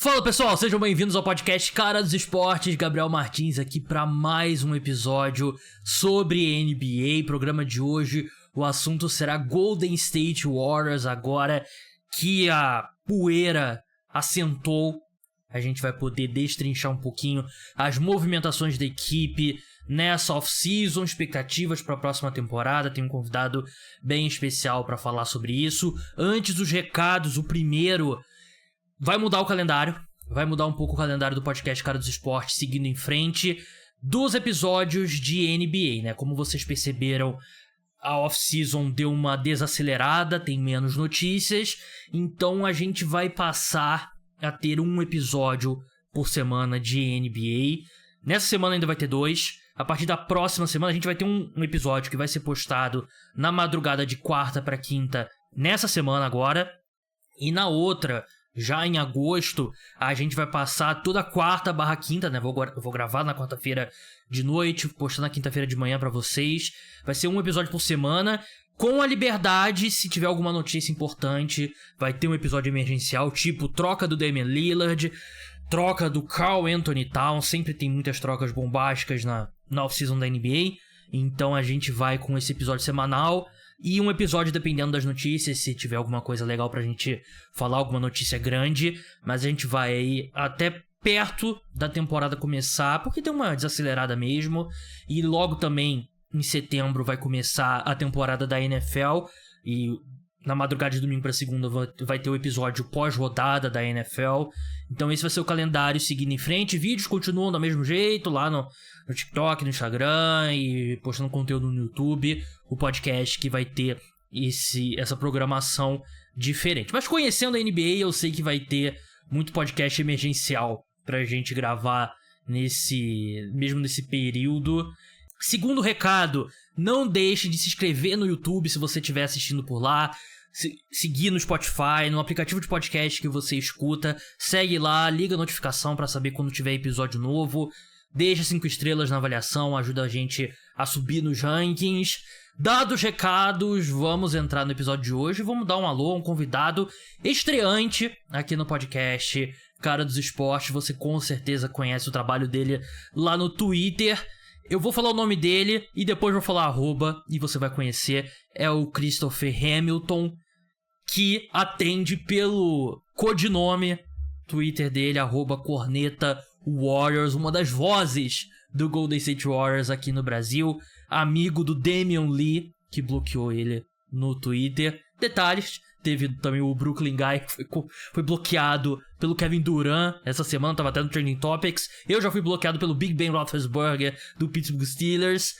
Fala pessoal, sejam bem-vindos ao podcast Cara dos Esportes. Gabriel Martins aqui para mais um episódio sobre NBA. Programa de hoje, o assunto será Golden State Warriors. Agora que a poeira assentou, a gente vai poder destrinchar um pouquinho as movimentações da equipe nessa off-season, expectativas para a próxima temporada. Tem um convidado bem especial para falar sobre isso. Antes dos recados, o primeiro... vai mudar o calendário, vai mudar um pouco o calendário do podcast Cara dos Esportes, seguindo em frente dos episódios de NBA, né? Como vocês perceberam, a off-season deu uma desacelerada, tem menos notícias, então a gente vai passar a ter um episódio por semana de NBA. Nessa semana ainda vai ter 2, a partir da próxima semana a gente vai ter um episódio que vai ser postado na madrugada de quarta para quinta, nessa semana agora, e na outra... já em agosto, a gente vai passar toda quarta/quinta, né? Vou gravar na quarta-feira de noite, postar na quinta-feira de manhã pra vocês. Vai ser um episódio por semana, com a liberdade, se tiver alguma notícia importante, vai ter um episódio emergencial, tipo troca do Damian Lillard, troca do Karl Anthony Towns. Sempre tem muitas trocas bombásticas na off-season da NBA. Então a gente vai com esse episódio semanal. E um episódio dependendo das notícias, se tiver alguma coisa legal pra gente falar, alguma notícia grande. Mas a gente vai aí até perto da temporada começar, porque deu uma desacelerada mesmo. E logo também, em setembro, vai começar a temporada da NFL. E na madrugada de domingo pra segunda vai ter o episódio pós-rodada da NFL. Então esse vai ser o calendário seguindo em frente. Vídeos continuam do mesmo jeito, lá no TikTok, no Instagram, e postando conteúdo no YouTube. O podcast que vai ter essa programação diferente. Mas conhecendo a NBA, eu sei que vai ter muito podcast emergencial pra gente gravar mesmo nesse período. Segundo recado, não deixe de se inscrever no YouTube se você estiver assistindo por lá. Seguir no Spotify, no aplicativo de podcast que você escuta. Segue lá, liga a notificação pra saber quando tiver episódio novo. Deixa 5 estrelas na avaliação, ajuda a gente a subir nos rankings. Dados os recados, vamos entrar no episódio de hoje. Vamos dar um alô a um convidado estreante aqui no podcast Cara dos Esportes. Você com certeza conhece o trabalho dele lá no Twitter. Eu vou falar o nome dele e depois vou falar @, e você vai conhecer. É o Christopher Hamilton, que atende pelo codinome Twitter dele, @Corneta Warriors, uma das vozes do Golden State Warriors aqui no Brasil, amigo do Damian Lee, que bloqueou ele no Twitter. Detalhes, teve também o Brooklyn Guy, que foi bloqueado pelo Kevin Durant essa semana, tava até no Trending Topics. Eu já fui bloqueado pelo Big Ben Roethlisberger do Pittsburgh Steelers,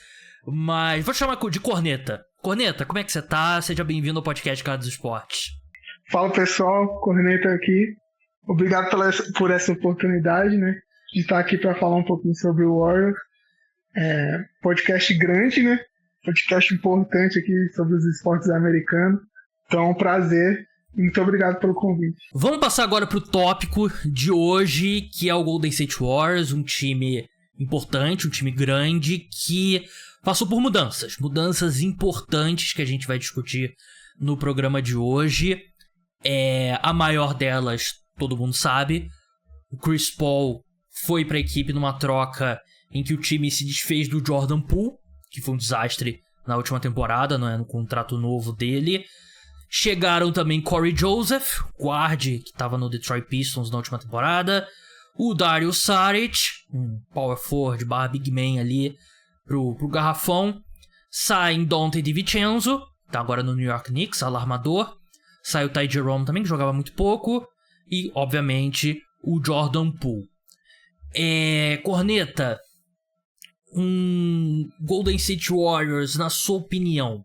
mas vou te chamar de Corneta. Corneta, como é que você tá? Seja bem-vindo ao podcast Cara dos Esportes. Fala pessoal, Corneta aqui. Obrigado por essa oportunidade, né, de estar aqui para falar um pouquinho sobre o Warriors. Podcast grande, né? Podcast importante aqui sobre os esportes americanos. Então, é um prazer. Muito obrigado pelo convite. Vamos passar agora pro tópico de hoje, que é o Golden State Warriors, um time importante, um time grande, que passou por mudanças importantes que a gente vai discutir no programa de hoje. A maior delas, todo mundo sabe, o Chris Paul foi para a equipe numa troca em que o time se desfez do Jordan Poole, que foi um desastre na última temporada, não é, no contrato novo dele. Chegaram também Corey Joseph, guard que estava no Detroit Pistons na última temporada. O Dario Saric, um power forward / big man ali pro garrafão. Sai Donte DiVincenzo, tá agora no New York Knicks, alarmador. Sai o Ty Jerome também, que jogava muito pouco. E, obviamente, o Jordan Poole. Corneta, um Golden State Warriors, na sua opinião,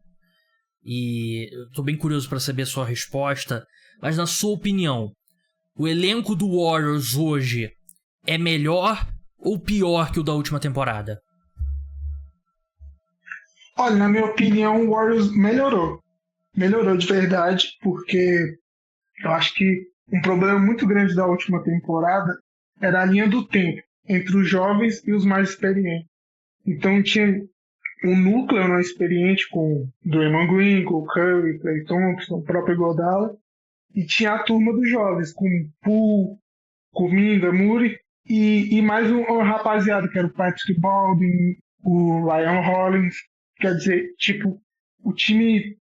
e eu tô bem curioso para saber a sua resposta, mas na sua opinião, o elenco do Warriors hoje é melhor ou pior que o da última temporada? Olha, na minha opinião, o Warriors melhorou. Melhorou de verdade, porque eu acho que um problema muito grande da última temporada era a linha do tempo entre os jovens e os mais experientes. Então tinha um núcleo não experiente com Draymond Green, com Curry, Klay Thompson, o próprio Iguodala, e tinha a turma dos jovens com Poole, Kuminga, Muri, e mais um rapaziada, que era o Patrick Baldwin, o Ryan Hollins. Quer dizer, tipo, o time,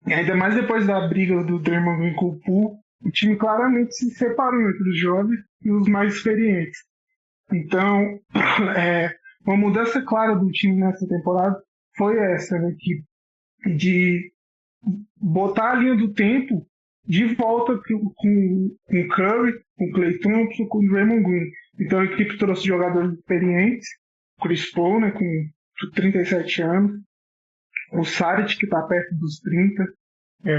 ainda mais depois da briga do Draymond Green com o Poole, o time claramente se separou entre os jovens e os mais experientes. Então, uma mudança clara do time nessa temporada foi essa, né? De botar a linha do tempo de volta com o Curry, com o Klay Thompson, com o Draymond Green. Então a equipe trouxe jogadores experientes, Chris Paul, né, com 37 anos, o Saric, que está perto dos 30,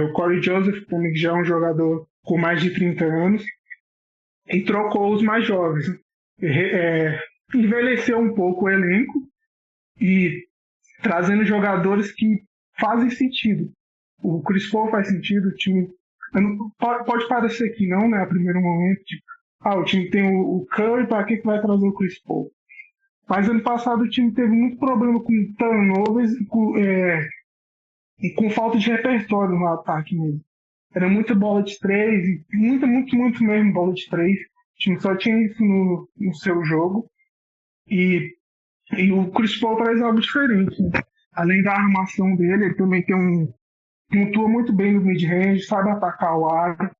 o Corey Joseph, também, que já é um jogador com mais de 30 anos, e trocou os mais jovens. Envelheceu um pouco o elenco e trazendo jogadores que fazem sentido. O Chris Paul faz sentido, o time pode parecer que não, né, a primeiro momento, tipo, o time tem o Curry, para que vai trazer o Chris Paul? Mas ano passado o time teve muito problema com turnovers e com falta de repertório no ataque mesmo. Era muita bola de 3, e muito mesmo bola de 3. O time só tinha isso no seu jogo. E o Chris Paul traz algo diferente, né? Além da armação dele, ele também pontua muito bem no mid-range, sabe atacar o ar,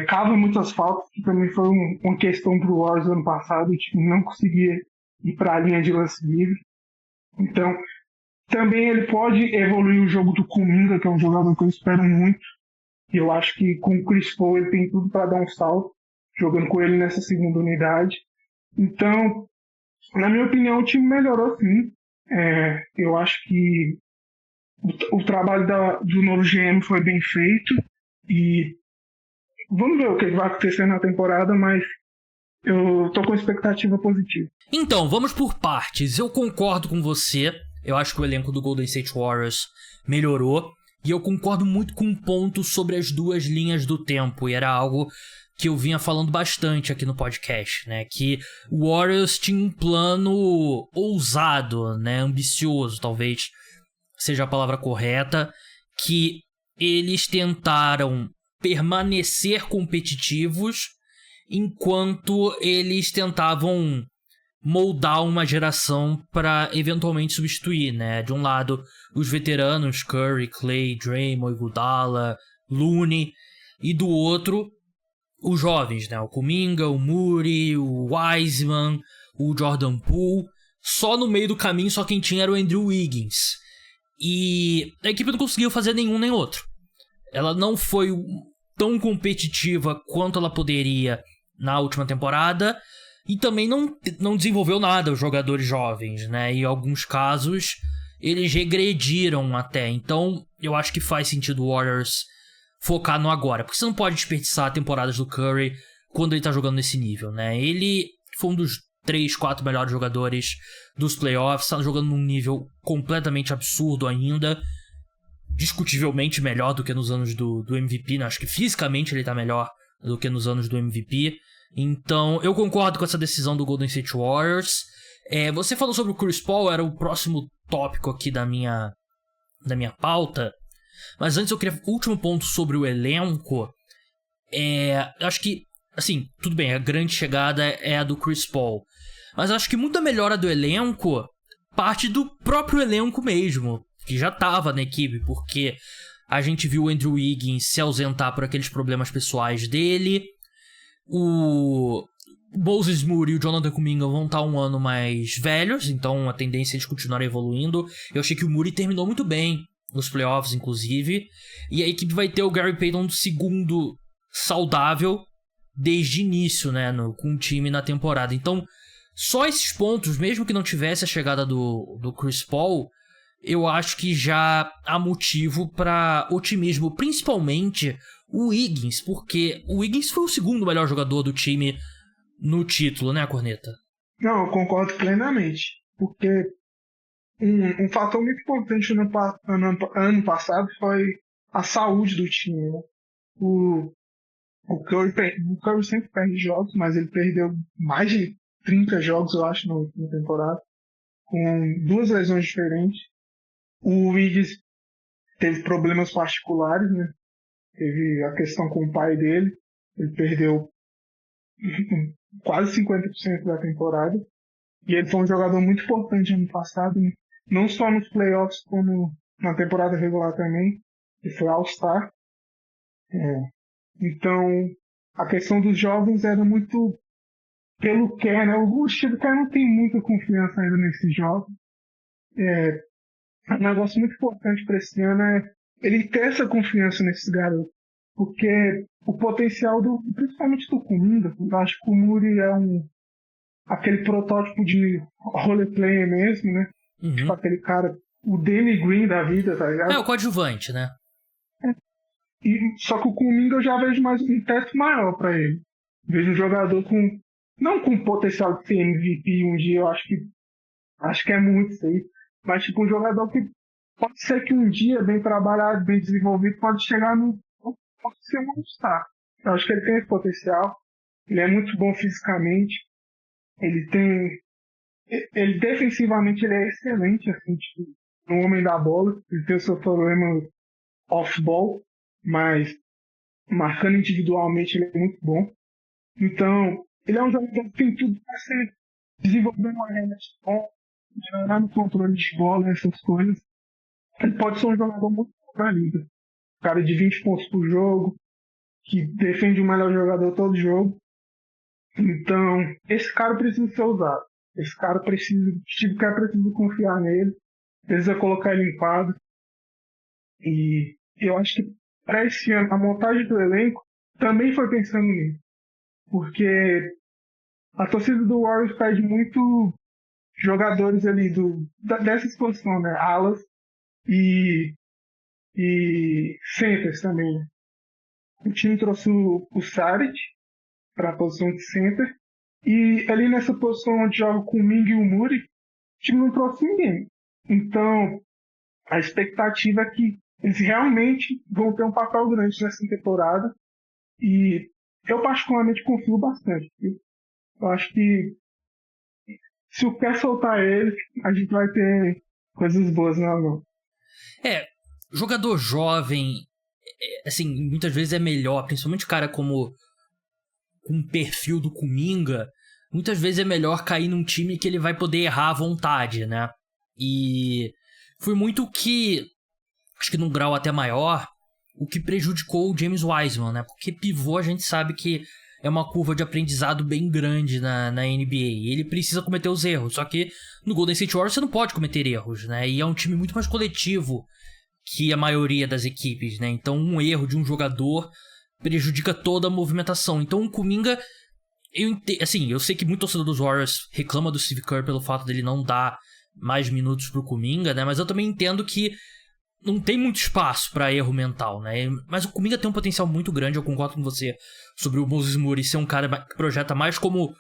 cava muitas faltas, que também foi uma questão pro Warriors ano passado, o time não conseguia ir para a linha de lance livre. Então, também ele pode evoluir o jogo do Kuminga, que é um jogador que eu espero muito. E eu acho que com o Chris Paul ele tem tudo para dar um salto, jogando com ele nessa segunda unidade. Então, na minha opinião, o time melhorou sim. Eu acho que o trabalho do novo GM foi bem feito e vamos ver o que vai acontecer na temporada, mas eu tô com expectativa positiva. Então, vamos por partes. Eu concordo com você. Eu acho que o elenco do Golden State Warriors melhorou. E eu concordo muito com um ponto sobre as duas linhas do tempo. E era algo que eu vinha falando bastante aqui no podcast, né? Que o Warriors tinha um plano ousado, né? Ambicioso, talvez seja a palavra correta. Que eles tentaram permanecer competitivos enquanto eles tentavam moldar uma geração para eventualmente substituir, né? De um lado, os veteranos Curry, Klay, Draymond, Iguodala, Looney, e do outro, os jovens, né? O Kuminga, o Muri, o Wiseman, o Jordan Poole. Só no meio do caminho, só quem tinha era o Andrew Wiggins. E a equipe não conseguiu fazer nenhum nem outro. Ela não foi tão competitiva quanto ela poderia na última temporada. E também não desenvolveu nada os jogadores jovens, né? E em alguns casos, eles regrediram até. Então, eu acho que faz sentido o Warriors focar no agora. Porque você não pode desperdiçar temporadas do Curry quando ele tá jogando nesse nível, né? Ele foi um dos 3, 4 melhores jogadores dos playoffs. Tá jogando num nível completamente absurdo ainda. Discutivelmente melhor do que nos anos do MVP, né? Acho que fisicamente ele tá melhor do que nos anos do MVP. Então, eu concordo com essa decisão do Golden State Warriors. Você falou sobre o Chris Paul, era o próximo tópico aqui da minha pauta. Mas antes eu queria... Último ponto sobre o elenco. Acho que, assim, tudo bem, a grande chegada é a do Chris Paul. Mas acho que muita melhora do elenco parte do próprio elenco mesmo, que já estava na equipe, porque a gente viu o Andrew Wiggins se ausentar por aqueles problemas pessoais dele. O Moses Moody e o Jonathan Kuminga vão estar um ano mais velhos, então a tendência é eles continuarem evoluindo. Eu achei que o Moody terminou muito bem nos playoffs, inclusive. E a equipe vai ter o Gary Payton segundo saudável desde o início, né, com o time na temporada. Então, só esses pontos, mesmo que não tivesse a chegada do Chris Paul, eu acho que já há motivo para otimismo, principalmente o Wiggins, porque o Wiggins foi o segundo melhor jogador do time no título, né, Corneta? Não, eu concordo plenamente, porque um fator muito importante no ano passado foi a saúde do time, né? O Curry sempre perde jogos, mas ele perdeu mais de 30 jogos, eu acho, na última temporada, com 2 lesões diferentes. O Wiggins teve problemas particulares, né? Teve a questão com o pai dele. Ele perdeu quase 50% da temporada. E ele foi um jogador muito importante ano passado, né? Não só nos playoffs, como na temporada regular também. Ele foi All-Star. Então, a questão dos jovens era muito pelo Kerr, né? O Steve Kerr não tem muita confiança ainda nesses jovens. Um negócio muito importante para esse ano é ele ter essa confiança nesses garotos. Porque o potencial principalmente do Kuminga, eu acho que o Muri é aquele protótipo de role player mesmo, né? Uhum. Tipo aquele cara, o Danny Green da vida, tá ligado? É o coadjuvante, né? Só que o Kuminga eu já vejo mais um teto maior para ele. Vejo um jogador não com potencial de ser MVP um dia, eu acho que é muito isso aí, mas tipo um jogador que pode ser que um dia, bem trabalhado, bem desenvolvido, pode chegar pode ser um All-Star. Eu acho que ele tem esse potencial, ele é muito bom fisicamente, ele defensivamente ele é excelente, assim, tipo, no homem da bola, ele tem o seu problema off-ball, mas marcando individualmente ele é muito bom. Então, ele é um jogador que tem tudo para ser desenvolvendo uma renda de bom, melhorar no controle de bola, essas coisas. Ele pode ser um jogador muito bom pra liga. Um cara de 20 pontos por jogo, que defende o melhor jogador todo jogo. Então, esse cara precisa ser usado. Esse cara precisa, o Steve Kerr precisa confiar nele, precisa colocar ele em quadro. E eu acho que para esse ano, a montagem do elenco também foi pensando nisso. Porque a torcida do Warriors pede muito jogadores ali dessa exposição, né? Alas e centers também. Né? O time trouxe o Saric para a posição de center. E ali nessa posição onde joga com o Ming e o Muri, o time não trouxe ninguém. Então, a expectativa é que eles realmente vão ter um papel grande nessa temporada. E eu particularmente confio bastante. Eu acho que se o Kerr soltar ele, a gente vai ter coisas boas na mão. Jogador jovem, assim, muitas vezes é melhor, principalmente cara com o perfil do Kuminga, muitas vezes é melhor cair num time que ele vai poder errar à vontade, né? E foi muito que, acho que num grau até maior, o que prejudicou o James Wiseman, né? Porque pivô a gente sabe que é uma curva de aprendizado bem grande na NBA. Ele precisa cometer os erros, só que no Golden State Warriors você não pode cometer erros, né? E é um time muito mais coletivo que a maioria das equipes, né? Então um erro de um jogador prejudica toda a movimentação. Então o Kuminga, eu sei que muito torcedor dos Warriors reclama do Steve Kerr pelo fato dele não dar mais minutos pro Kuminga, né? Mas eu também entendo que não tem muito espaço para erro mental, né? Mas o Kuminga tem um potencial muito grande, eu concordo com você sobre o Moses Moody ser um cara que projeta mais como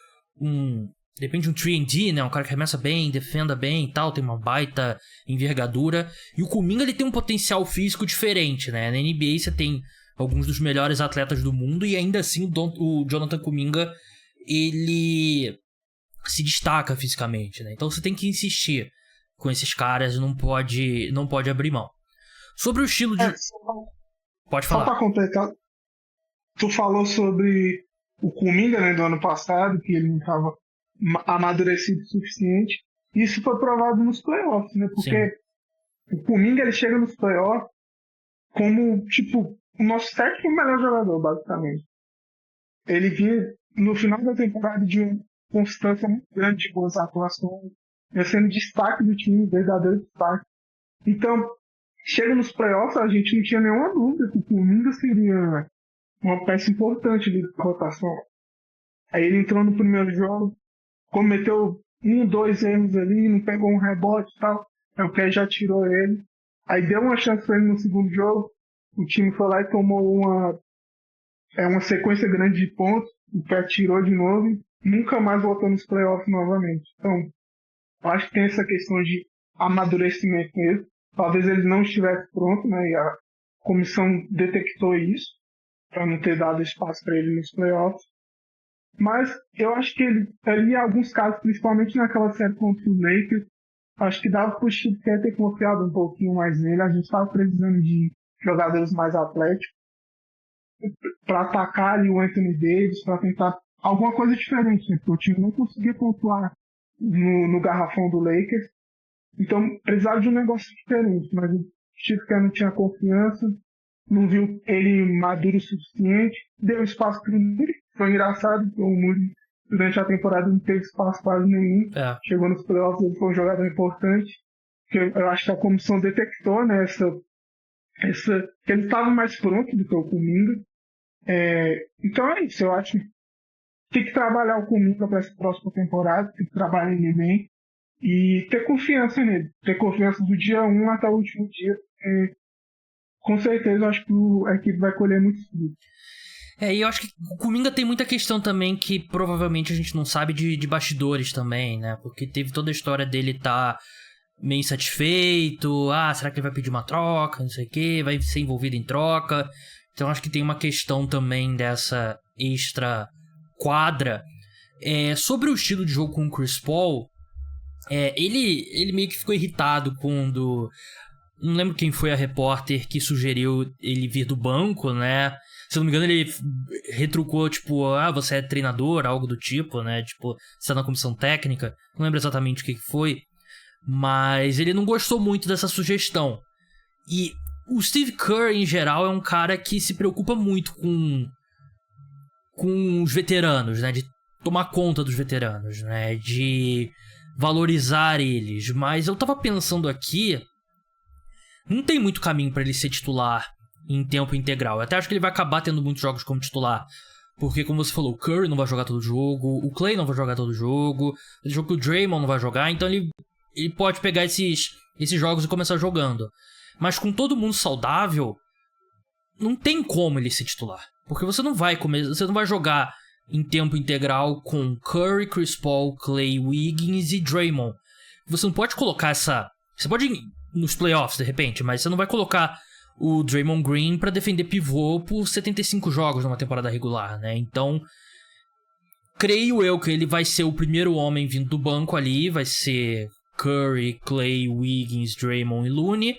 depende de um 3&D, né? Um cara que arremessa bem, defenda bem e tal, tem uma baita envergadura. E o Kuminga, ele tem um potencial físico diferente, né? Na NBA você tem alguns dos melhores atletas do mundo e ainda assim o Jonathan Kuminga, ele se destaca fisicamente, né? Então você tem que insistir com esses caras, não pode abrir mão. Sobre o estilo de... Pode falar. Só pra completar, tu falou sobre o Kuminga, né, do ano passado, que ele não estava amadurecido o suficiente. Isso foi provado nos playoffs, né? Porque Sim. O Kuminga, ele chega nos playoffs como, tipo, o nosso sétimo melhor jogador, basicamente. Ele vinha, no final da temporada, de uma constância muito grande de boas atuações, sendo destaque do time, verdadeiro destaque. Então, chega nos playoffs, a gente não tinha nenhuma dúvida que o Kuminga seria uma peça importante ali da rotação. Aí ele entrou no primeiro jogo, cometeu 2 erros ali, não pegou um rebote e tal. Aí o Kerr já tirou ele. Aí deu uma chance pra ele no segundo jogo. O time foi lá e tomou uma sequência grande de pontos. O Kerr tirou de novo e nunca mais voltou nos playoffs novamente. Então, eu acho que tem essa questão de amadurecimento mesmo. Talvez ele não estivesse pronto, né? E a comissão detectou isso, para não ter dado espaço para ele nos playoffs. Mas eu acho que ele, em alguns casos, principalmente naquela série contra os Lakers, acho que dava para o Steve Kerr ter confiado um pouquinho mais nele. A gente estava precisando de jogadores mais atléticos para atacar ali o Anthony Davis, para tentar alguma coisa diferente, né? Porque o time não conseguia pontuar no garrafão do Lakers. Então, precisava de um negócio diferente, mas o Steve Kerr não tinha confiança, não viu ele maduro o suficiente, deu espaço para o Muri. Foi engraçado, porque o Muri, durante a temporada, não teve espaço quase nenhum. Chegou nos playoffs, ele foi um jogador importante. Eu acho que a comissão detectou, né, que ele estava mais pronto do que o Kuminga. Então é isso, eu acho que tem que trabalhar o Kuminga para essa próxima temporada, tem que trabalhar ele bem e ter confiança nele, ter confiança do dia 1 até o último dia. Com certeza eu acho que a equipe vai colher muitos frutos. E eu acho que o Kuminga tem muita questão também que provavelmente a gente não sabe de bastidores também, né? Porque teve toda a história dele estar meio insatisfeito, será que ele vai pedir uma troca, não sei o que, vai ser envolvido em troca. Então acho que tem uma questão também dessa extra quadra. Sobre o estilo de jogo com o Chris Paul, ele meio que ficou irritado quando... Não lembro quem foi a repórter que sugeriu ele vir do banco, né? Se eu não me engano, ele retrucou, tipo, você é treinador, algo do tipo, né? Tipo, você tá na comissão técnica. Não lembro exatamente o que foi. Mas ele não gostou muito dessa sugestão. E o Steve Kerr, em geral, é um cara que se preocupa muito com os veteranos, né? De tomar conta dos veteranos, né? De valorizar eles. Mas eu tava pensando aqui... Não tem muito caminho pra ele ser titular em tempo integral. Eu até acho que ele vai acabar tendo muitos jogos como titular. Porque, como você falou, o Curry não vai jogar todo jogo, o Clay não vai jogar todo jogo, o jogo que o Draymond não vai jogar, então ele pode pegar esses jogos e começar jogando. Mas com todo mundo saudável, não tem como ele ser titular. Porque você não vai jogar em tempo integral com Curry, Chris Paul, Clay, Wiggins e Draymond. Você não pode colocar essa... Você pode ir nos playoffs, de repente, mas você não vai colocar o Draymond Green pra defender pivô por 75 jogos numa temporada regular, né? Então, creio eu que ele vai ser o primeiro homem vindo do banco ali, vai ser Curry, Clay, Wiggins, Draymond e Looney.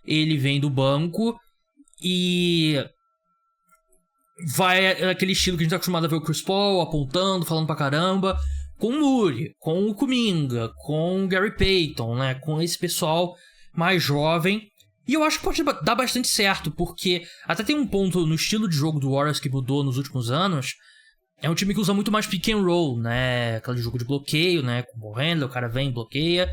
Ele vem do banco e vai aquele estilo que a gente tá acostumado a ver o Chris Paul apontando, falando pra caramba, com o Muri, com o Kuminga, com o Gary Payton, né? Com esse pessoal mais jovem. E eu acho que pode dar bastante certo, porque até tem um ponto no estilo de jogo do Warriors que mudou nos últimos anos. É um time que usa muito mais pick and roll, né? Aquele jogo de bloqueio, né? Com o ball handler, o cara vem e bloqueia.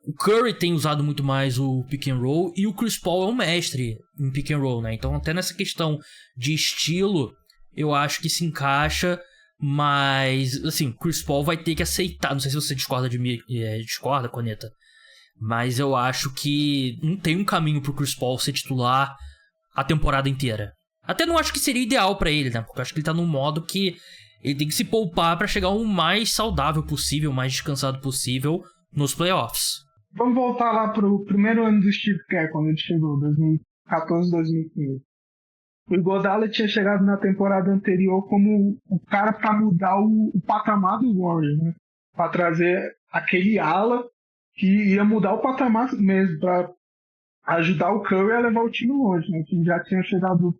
O Curry tem usado muito mais o pick and roll e o Chris Paul é um mestre em pick and roll, né? Então até nessa questão de estilo, eu acho que se encaixa, mas, assim, Chris Paul vai ter que aceitar. Não sei se você discorda de mim, discorda, Coneta, mas eu acho que não tem um caminho pro Chris Paul ser titular a temporada inteira. Até não acho que seria ideal pra ele, né? Porque eu acho que ele tá num modo que ele tem que se poupar pra chegar o mais saudável possível, o mais descansado possível nos playoffs. Vamos voltar lá pro primeiro ano do Steve Kerr, quando ele chegou, 2014, 2015. O Iguodala tinha chegado na temporada anterior como o cara pra mudar o patamar do Warriors, né? Pra trazer aquele ala que ia mudar o patamar mesmo, pra ajudar o Curry a levar o time longe, né? O time já tinha chegado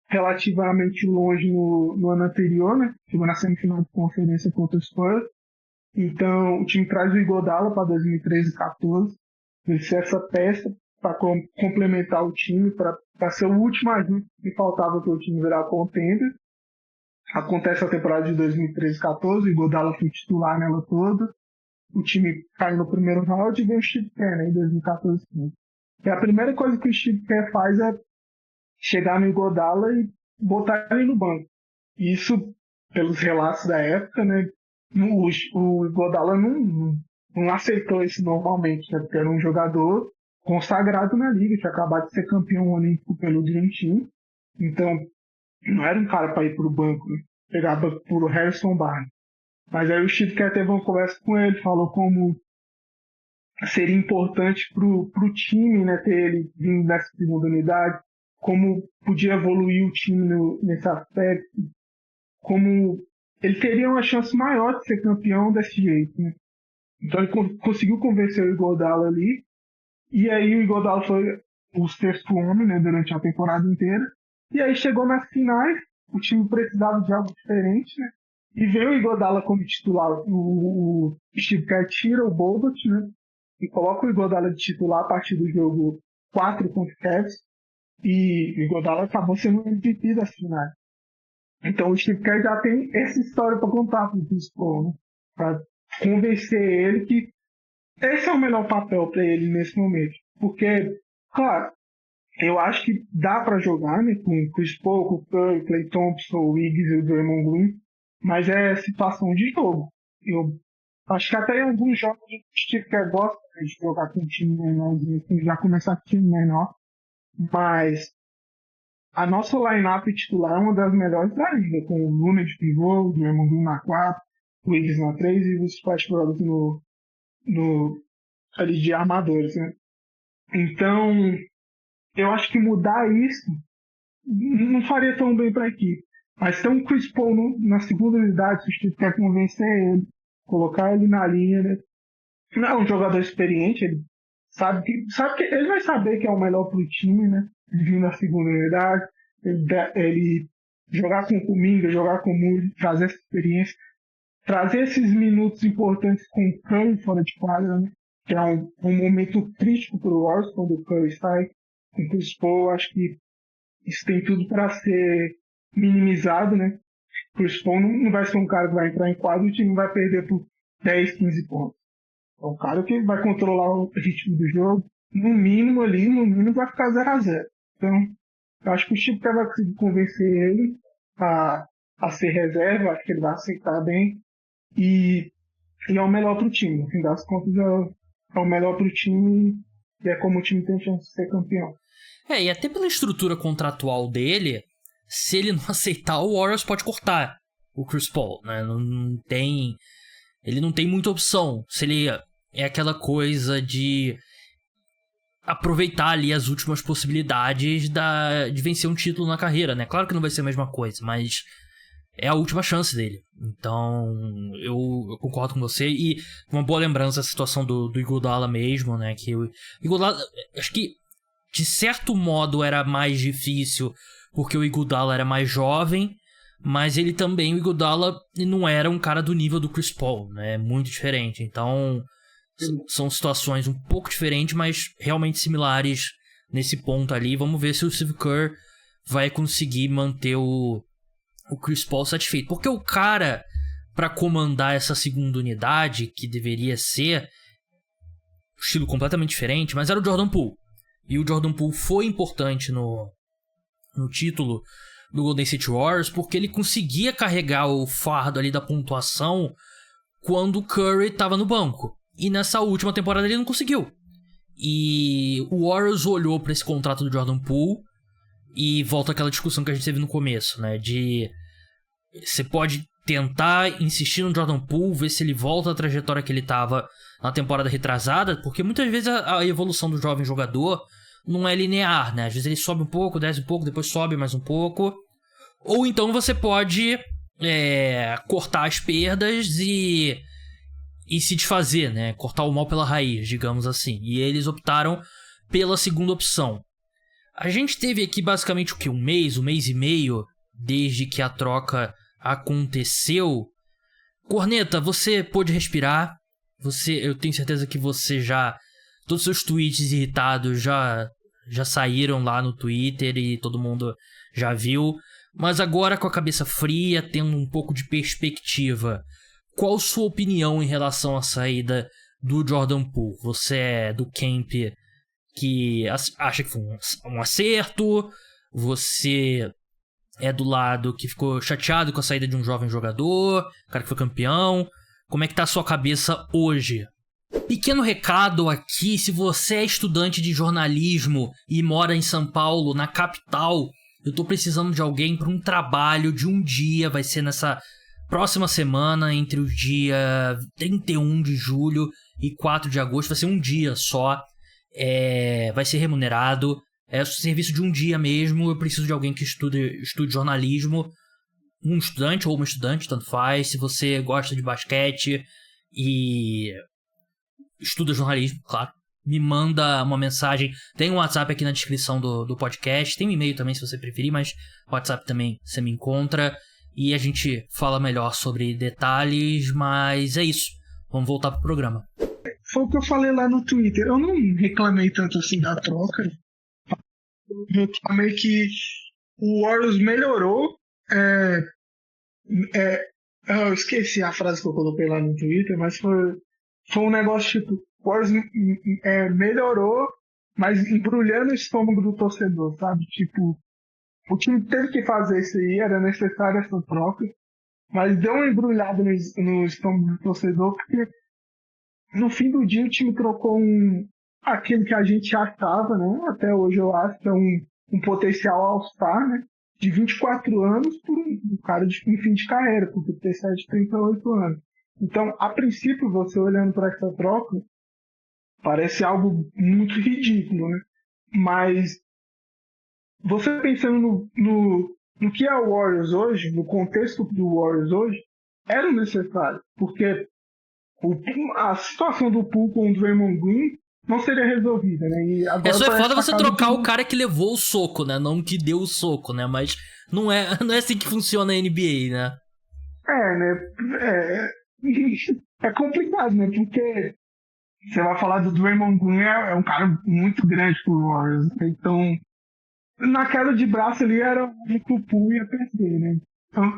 relativamente longe no ano anterior, né? Chegou na semifinal de conferência contra o Spurs. Então, o time traz o Iguodala para 2013 e 2014. Vai ser essa peça para complementar o time, para ser o último ajuste que faltava para o time virar contender. Acontece a temporada de 2013 e 2014, o Iguodala foi titular nela toda. O time cai no primeiro round e vem o Steve Kerr, né, em 2014 e 2015. E a primeira coisa que o Steve Kerr faz é chegar no Iguodala e botar ele no banco. Isso, pelos relatos da época, né, o Iguodala não aceitou isso normalmente, né, porque era um jogador consagrado na liga, tinha acabado de ser campeão olímpico pelo Dream Team, então não era um cara para ir pro banco, né, pegava por Harrison Barnes. Mas aí o Steve Kerr teve uma conversa com ele, falou como seria importante pro time, né, ter ele vindo nessa segunda unidade, como podia evoluir o time nesse aspecto, como ele teria uma chance maior de ser campeão desse jeito, né? Então ele conseguiu convencer o Iguodala ali, e aí o Iguodala foi o sexto homem, né, durante a temporada inteira, e aí chegou nas finais, o time precisava de algo diferente, né? E vem o Iguodala como titular. O Steve Kerr tira o Bogut, né? E coloca o Iguodala de titular a partir do jogo 4 contra o Cavs. E o Iguodala acabou sendo o MVP das finais. Então o Steve Kerr já tem essa história para contar para o Chris Paul, né? Para convencer ele que esse é o melhor papel para ele nesse momento. Porque, claro, eu acho que dá para jogar, né, com o Chris Paul, com o Curry, Klay Thompson, o Wiggins e o Draymond Green, mas é situação de jogo. Eu acho que até em alguns jogos o Steve Kerr gosta de jogar com um time menor, já começar com um time menor, mas a nossa line-up titular é uma das melhores da liga, com o Luna de pivô, o Draymond Green na 4, o Wiggins na 3 e os Splash Brothers ali de armadores, né? Então, eu acho que mudar isso não faria tão bem para a equipe. Mas ter um Chris Paul na segunda unidade, se o Steve quer convencer ele, colocar ele na linha, né? Não é um jogador experiente, ele sabe que ele vai saber que é o melhor pro time, né? Ele vir na segunda unidade, ele jogar com o Kuminga, jogar com o Moody, trazer essa experiência, trazer esses minutos importantes com o Curry fora de quadra, né? Que é um momento crítico para o Warriors quando o Curry sai. Com o Chris Paul, acho que isso tem tudo para ser minimizado, né? O Chris Paul não vai ser um cara que vai entrar em quadro e o time vai perder por 10, 15 pontos. É um cara que vai controlar o ritmo do jogo. No mínimo vai ficar 0-0. Então, eu acho que o Chico vai conseguir convencer ele a ser reserva, acho que ele vai aceitar bem. E é o melhor pro time. No fim das contas, é o melhor pro time e é como o time tem chance de ser campeão. E até pela estrutura contratual dele, se ele não aceitar, o Warriors pode cortar o Chris Paul, né? Ele não tem muita opção. Se ele é aquela coisa de aproveitar ali as últimas possibilidades de vencer um título na carreira, né? Claro que não vai ser a mesma coisa, mas é a última chance dele. Então, eu concordo com você. E uma boa lembrança a situação do Iguodala mesmo, né? Que o Iguodala, acho que de certo modo era mais difícil porque o Iguodala era mais jovem, mas ele também, o Iguodala, não era um cara do nível do Chris Paul, né? Muito diferente. Então, são situações um pouco diferentes, mas realmente similares nesse ponto ali. Vamos ver se o Steve Kerr vai conseguir manter o Chris Paul satisfeito. Porque o cara, para comandar essa segunda unidade, que deveria ser um estilo completamente diferente, mas era o Jordan Poole. E o Jordan Poole foi importante no título do Golden State Warriors porque ele conseguia carregar o fardo ali da pontuação quando o Curry estava no banco. E nessa última temporada ele não conseguiu. E o Warriors olhou para esse contrato do Jordan Poole e volta aquela discussão que a gente teve no começo, né? De você pode tentar insistir no Jordan Poole, ver se ele volta à trajetória que ele estava na temporada retrasada, porque muitas vezes a evolução do jovem jogador não é linear, né? Às vezes ele sobe um pouco, desce um pouco, depois sobe mais um pouco. Ou então você pode cortar as perdas e se desfazer, né? Cortar o mal pela raiz, digamos assim. E eles optaram pela segunda opção. A gente teve aqui basicamente o que? Um mês e meio desde que a troca aconteceu. Corneta, você pôde respirar? Eu tenho certeza que você todos os seus tweets irritados já saíram lá no Twitter e todo mundo já viu. Mas agora com a cabeça fria, tendo um pouco de perspectiva, qual sua opinião em relação à saída do Jordan Poole? Você é do camp que acha que foi um acerto? Você é do lado que ficou chateado com a saída de um jovem jogador, cara que foi campeão? Como é que tá a sua cabeça hoje? Pequeno recado aqui, se você é estudante de jornalismo e mora em São Paulo, na capital, eu tô precisando de alguém para um trabalho de um dia, vai ser nessa próxima semana, entre o dia 31 de julho e 4 de agosto, vai ser um dia só, vai ser remunerado, é serviço de um dia mesmo, eu preciso de alguém que estude jornalismo, um estudante ou uma estudante, tanto faz, se você gosta de basquete e estuda jornalismo, claro, me manda uma mensagem, tem um WhatsApp aqui na descrição do podcast, tem um e-mail também se você preferir, mas o WhatsApp também você me encontra, e a gente fala melhor sobre detalhes, mas é isso. Vamos voltar pro programa. Foi o que eu falei lá no Twitter. Eu não reclamei tanto assim da troca. Eu reclamei que o Warriors melhorou. Eu esqueci a frase que eu coloquei lá no Twitter, mas foi um negócio tipo: o Warriors melhorou, mas embrulhando o estômago do torcedor, sabe? Tipo, o time teve que fazer isso aí, era necessário essa troca, mas deu uma embrulhada no estômago do torcedor, porque no fim do dia o time trocou aquilo que a gente achava, né? Até hoje eu acho que é um potencial All-Star, né? De 24 anos por um cara em fim de carreira, com 37, 38 anos. Então, a princípio, você olhando para essa troca, parece algo muito ridículo, né? Mas você pensando no que é o Warriors hoje, no contexto do Warriors hoje, era necessário, porque a situação do Poole com o Draymond Green não seria resolvida, né? E agora Só é foda você trocar o cara que levou o soco, né? Não que deu o soco, né? Mas não é assim que funciona a NBA, né? É complicado, né? Porque você vai falar do Draymond Green, é um cara muito grande pro Warriors. Então, na queda de braço ali era o que o Poole ia perder, né? Então,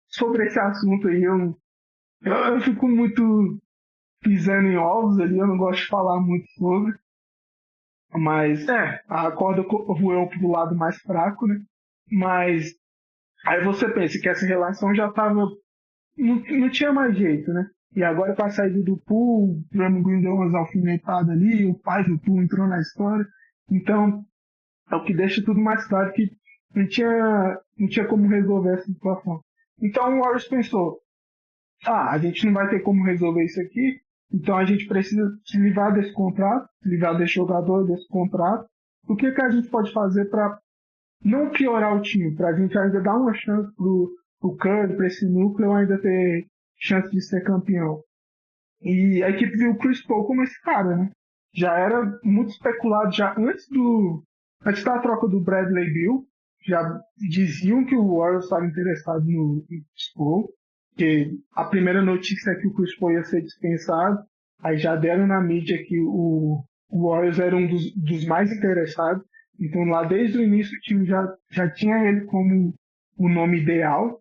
sobre esse assunto aí, eu fico muito pisando em ovos ali, eu não gosto de falar muito sobre. Mas, a corda roeu pro lado mais fraco, né? Mas aí você pensa que essa relação já tava... Não tinha mais jeito, né? E agora com a saída do Poole, o Draymond Green deu umas alfinetadas ali, o pai do Poole entrou na história. Então, é o que deixa tudo mais claro que não tinha como resolver essa situação. Então o Warriors pensou, a gente não vai ter como resolver isso aqui, então a gente precisa se livrar desse contrato, se livrar desse jogador, desse contrato. O que a gente pode fazer para não piorar o time, para a gente ainda dar uma chance pro Curry, para esse núcleo ainda ter chance de ser campeão? E a equipe viu o Chris Paul como esse cara, né? Já era muito especulado, já antes da troca do Bradley Beal, já diziam que o Warriors estava interessado no Chris Paul, que a primeira notícia é que o Chris Paul ia ser dispensado, aí já deram na mídia que o Warriors era um dos mais interessados, então lá desde o início o time já tinha ele como o nome ideal,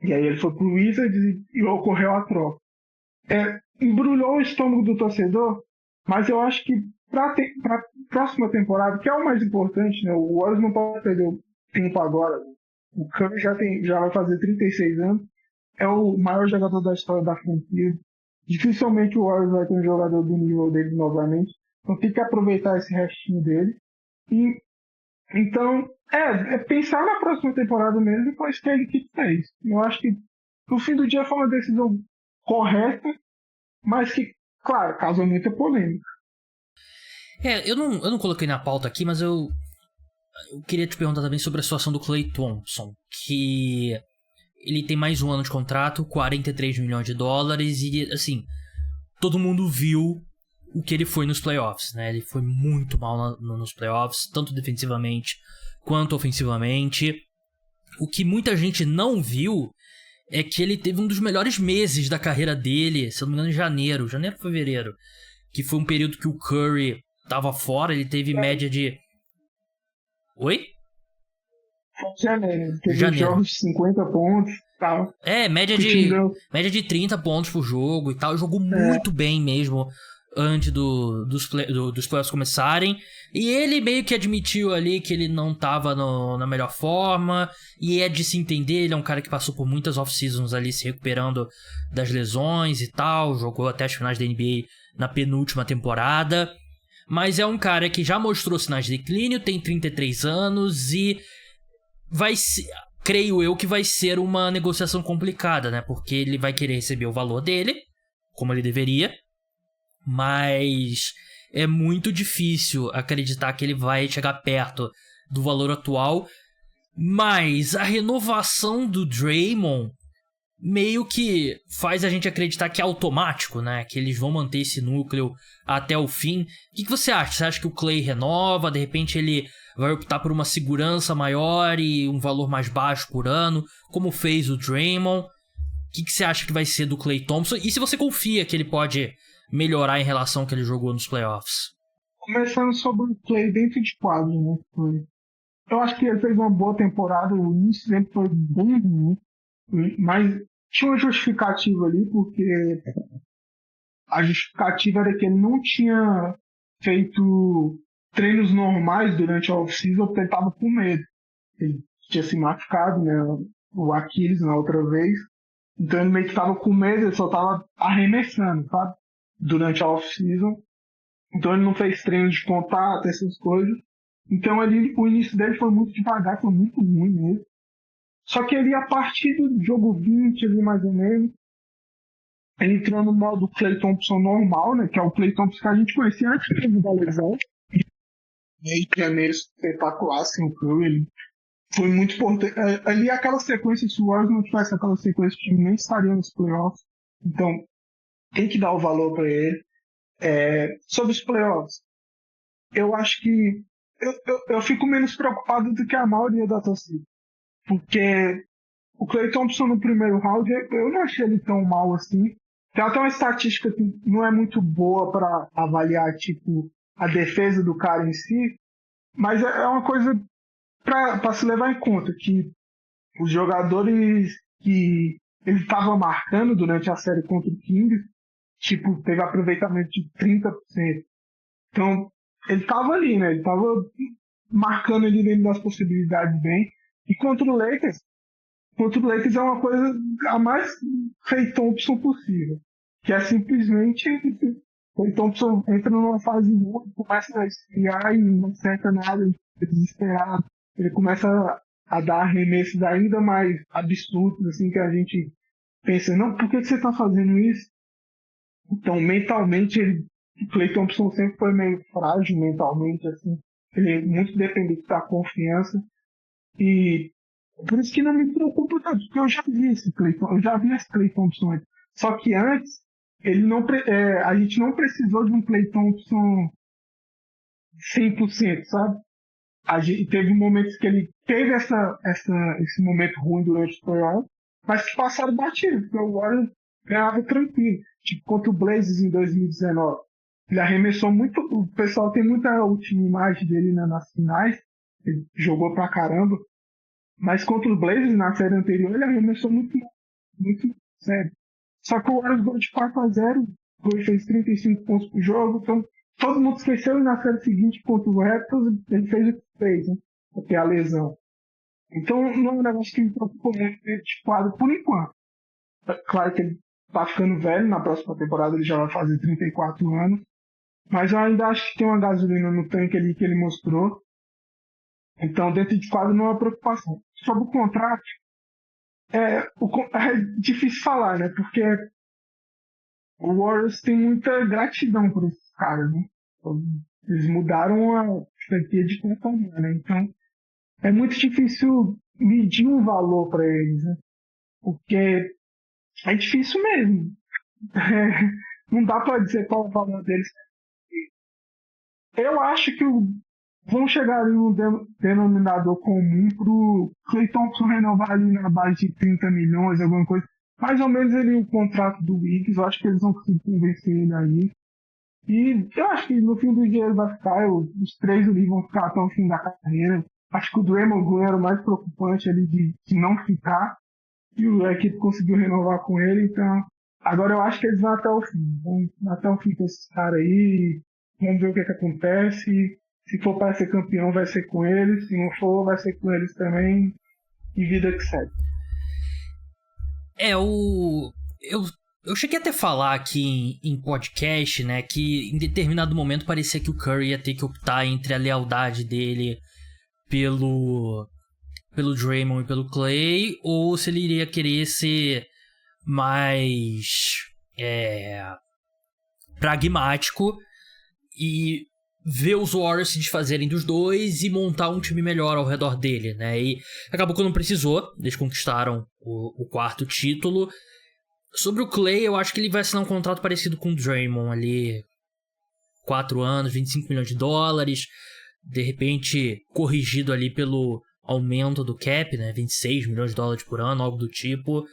e aí ele foi pro Wizards e ocorreu a troca. Embrulhou o estômago do torcedor, mas eu acho que para a próxima temporada, que é o mais importante, né? O Warriors não pode perder o tempo agora. O Curry já vai fazer 36 anos, é o maior jogador da história da franquia. Dificilmente o Warriors vai ter um jogador do nível dele novamente, então tem que aproveitar esse restinho dele. E então, pensar na próxima temporada mesmo, depois que a equipe fez. Eu acho que no fim do dia foi uma decisão correta, mas que, claro, causou muita polêmica. Eu não coloquei na pauta aqui, mas eu queria te perguntar também sobre a situação do Klay Thompson, que ele tem mais um ano de contrato, 43 milhões de dólares, e assim, todo mundo viu o que ele foi nos playoffs, né? Ele foi muito mal nos playoffs, tanto defensivamente quanto ofensivamente. O que muita gente não viu é que ele teve um dos melhores meses da carreira dele, se eu não me engano, em janeiro, fevereiro, que foi um período que o Curry tava fora, ele teve média de... Oi? Janeiro. Teve jogos de 50 pontos e tal. Média de 30 pontos por jogo e tal. Jogou muito bem mesmo antes dos playoffs começarem. E ele meio que admitiu ali que ele não tava na melhor forma. E é de se entender, ele é um cara que passou por muitas off-seasons ali se recuperando das lesões e tal. Jogou até as finais da NBA na penúltima temporada. Mas é um cara que já mostrou sinais de declínio, tem 33 anos e creio eu que vai ser uma negociação complicada, né? Porque ele vai querer receber o valor dele, como ele deveria, mas é muito difícil acreditar que ele vai chegar perto do valor atual. Mas a renovação do Draymond meio que faz a gente acreditar que é automático, né? Que eles vão manter esse núcleo até o fim. O que você acha? Você acha que o Klay renova? De repente ele vai optar por uma segurança maior e um valor mais baixo por ano, como fez o Draymond? O que você acha que vai ser do Klay Thompson? E se você confia que ele pode melhorar em relação ao que ele jogou nos playoffs? Começando sobre o Klay dentro de quadro, né? Eu acho que ele fez uma boa temporada, o início dele foi bem ruim, mas tinha uma justificativa ali, porque a justificativa era que ele não tinha feito treinos normais durante a off-season porque ele estava com medo. Ele tinha se machucado, né? O Aquiles na outra vez. Então ele meio que estava com medo, ele só estava arremessando, sabe? Durante a off-season. Então ele não fez treino de contato, essas coisas. Então ali, o início dele foi muito devagar, foi muito ruim mesmo. Só que ele, a partir do jogo 20, ali mais ou menos, ele entrou no modo Klay Thompson normal, né? Que é o Klay Thompson que a gente conhecia antes da lesão. E aí, janeiro espetacular, assim, o Curry, ele foi muito importante. Ali, aquela sequência, se o Warriors não tivesse aquela sequência, o time nem estaria nos playoffs. Então, tem que dar o valor para ele. Sobre os playoffs, eu acho que eu fico menos preocupado do que a maioria da torcida. Porque o Klay Thompson no primeiro round, eu não achei ele tão mal assim. Tem até uma estatística que não é muito boa para avaliar, tipo, a defesa do cara em si, mas é uma coisa para se levar em conta, que os jogadores que ele estava marcando durante a série contra o Kings, tipo, teve aproveitamento de 30%. Então, ele estava ali, né? Ele estava marcando ali dentro das possibilidades bem. E contra o Lakers é uma coisa a mais Klay Thompson possível. Que é simplesmente Klay Thompson entra numa fase ruim, começa a esfriar e não acerta nada, ele fica desesperado. Ele começa a dar arremessos ainda mais absurdos, assim, que a gente pensa, não, por que você está fazendo isso? Então, mentalmente, o Klay Thompson sempre foi meio frágil mentalmente, assim. Ele é muito dependente da confiança. E por isso que não me preocupa tanto, porque eu já vi esse Klay Thompson antes. Só que antes, a gente não precisou de um Klay Thompson 100%, sabe? Teve momentos que ele teve esse momento ruim durante o playoff, mas que passaram batido, porque o Warriors ganhava tranquilo. Tipo, contra o Blazers em 2019. Ele arremessou muito, o pessoal tem muita última imagem dele, né, nas finais, ele jogou pra caramba, mas contra o Blazers na série anterior ele arremessou muito, muito sério. Só que o Warriors ganhou de 4-0, ele fez 35 pontos por jogo, então todo mundo esqueceu e na série seguinte contra o Raptors ele fez o que fez, né? Porque a lesão. Então não é um negócio que me preocupa muito de quadro por enquanto. Claro que ele tá ficando velho, na próxima temporada ele já vai fazer 34 anos. Mas eu ainda acho que tem uma gasolina no tanque ali que ele mostrou. Então dentro de quadro não é uma preocupação. Sobre o contrato, é difícil falar, né? Porque o Warriors tem muita gratidão por esses caras, né? Eles mudaram a franquia de companhia, né? Então é muito difícil medir um valor para eles, né? Porque é difícil mesmo. Não dá para dizer qual é o valor deles. Eu acho que vão chegar em um denominador comum pro Klay Thompson renovar ali na base de 30 milhões, alguma coisa. Mais ou menos o contrato do Wiggins, eu acho que eles vão conseguir convencer ele aí. E eu acho que no fim do dia ele vai ficar, os três ali vão ficar até o fim da carreira. Acho que o Draymond Green era o mais preocupante ali de não ficar. E a equipe conseguiu renovar com ele, então agora eu acho que eles vão até o fim. Vão até o fim com esses caras aí. Vamos ver o que acontece. Se for para ser campeão, vai ser com eles. Se não for, vai ser com eles também. E vida que segue. Eu cheguei até a falar aqui em podcast, né, que em determinado momento parecia que o Curry ia ter que optar entre a lealdade dele pelo Draymond e pelo Klay, ou se ele iria querer ser mais pragmático e ver os Warriors se desfazerem dos dois e montar um time melhor ao redor dele, né? E acabou que não precisou, eles conquistaram o quarto título. Sobre o Klay, eu acho que ele vai assinar um contrato parecido com o Draymond ali, 4 anos, 25 milhões de dólares. de repente corrigido ali pelo aumento do cap, né, 26 milhões de dólares por ano, algo do tipo.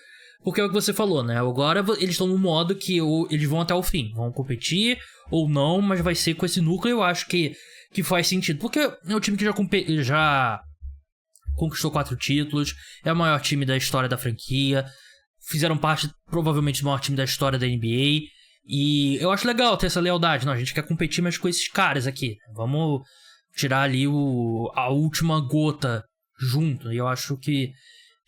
Porque é o que você falou, né? Agora eles estão num modo que eles vão até o fim. Vão competir ou não, mas vai ser com esse núcleo. Eu acho que faz sentido. Porque é um time que já conquistou 4 títulos. É o maior time da história da franquia. Fizeram parte, provavelmente, do maior time da história da NBA. E eu acho legal ter essa lealdade. Não, a gente quer competir mais com esses caras aqui. Vamos tirar ali a última gota junto. E eu acho que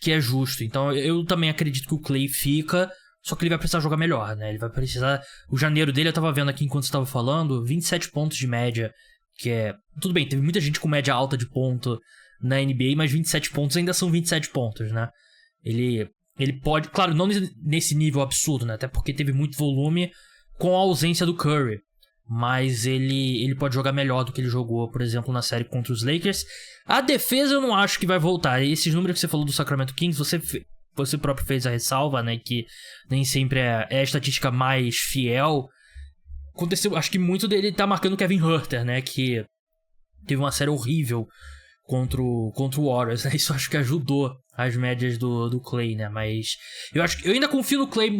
é justo. Então eu também acredito que o Klay fica, só que ele vai precisar jogar melhor, né? Ele vai precisar... O janeiro dele, eu tava vendo aqui enquanto você tava falando, 27 pontos de média, que é... Tudo bem, teve muita gente com média alta de ponto na NBA, mas 27 pontos ainda são 27 pontos, né? Ele pode... Claro, não nesse nível absurdo, né? Até porque teve muito volume com a ausência do Curry. Mas ele pode jogar melhor do que ele jogou, por exemplo, na série contra os Lakers. A defesa eu não acho que vai voltar. Esses números que você falou do Sacramento Kings, você próprio fez a ressalva, né? Que nem sempre é a estatística mais fiel. Aconteceu, acho que muito dele tá marcando o Kevin Huerter, né? Que teve uma série horrível contra o Warriors, né? Isso acho que ajudou as médias do Klay, né? Mas eu ainda confio no Klay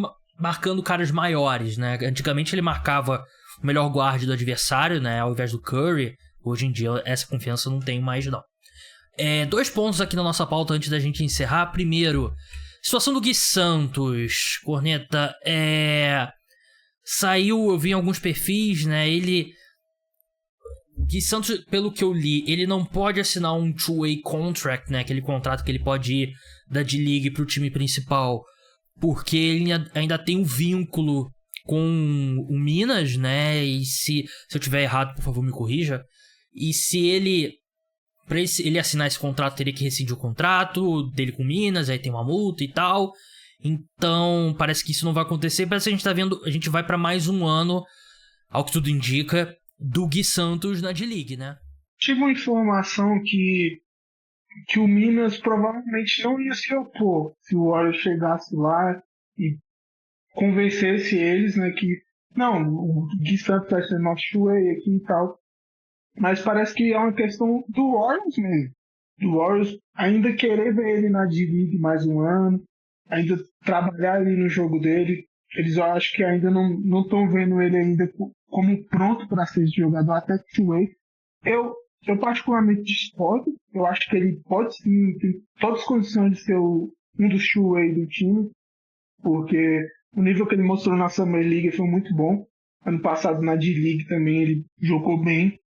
marcando caras maiores, né? Antigamente ele marcava o melhor guarda do adversário, né, ao invés do Curry. Hoje em dia essa confiança eu não tenho mais, não. 2 pontos aqui na nossa pauta antes da gente encerrar. Primeiro, situação do Gui Santos. Corneta, saiu, eu vi em alguns perfis, né, Gui Santos, pelo que eu li, ele não pode assinar um two-way contract, né, aquele contrato que ele pode ir da D-League pro time principal, porque ele ainda tem um vínculo com o Minas, né? E se eu tiver errado, por favor, me corrija. E se pra ele assinar esse contrato, teria que rescindir o contrato dele com o Minas, aí tem uma multa e tal. Então, parece que isso não vai acontecer. Parece que a gente vai pra mais um ano, ao que tudo indica, do Gui Santos na D-League, né? Tive uma informação que o Minas provavelmente não ia se opor se o Warriors chegasse lá e convencesse eles, né, que não, o Gui Santos vai ser nosso two-way aqui e tal. Mas parece que é uma questão do Warriors mesmo. Do Warriors ainda querer ver ele na D-League mais um ano, ainda trabalhar ali no jogo dele. Eles, eu acho que ainda não estão vendo ele ainda como pronto para ser esse jogador, até two-way. Eu particularmente discordo. Eu acho que ele pode sim, tem todas as condições de ser um dos two-way do time, porque o nível que ele mostrou na Summer League foi muito bom. Ano passado na D-League também ele jogou bem,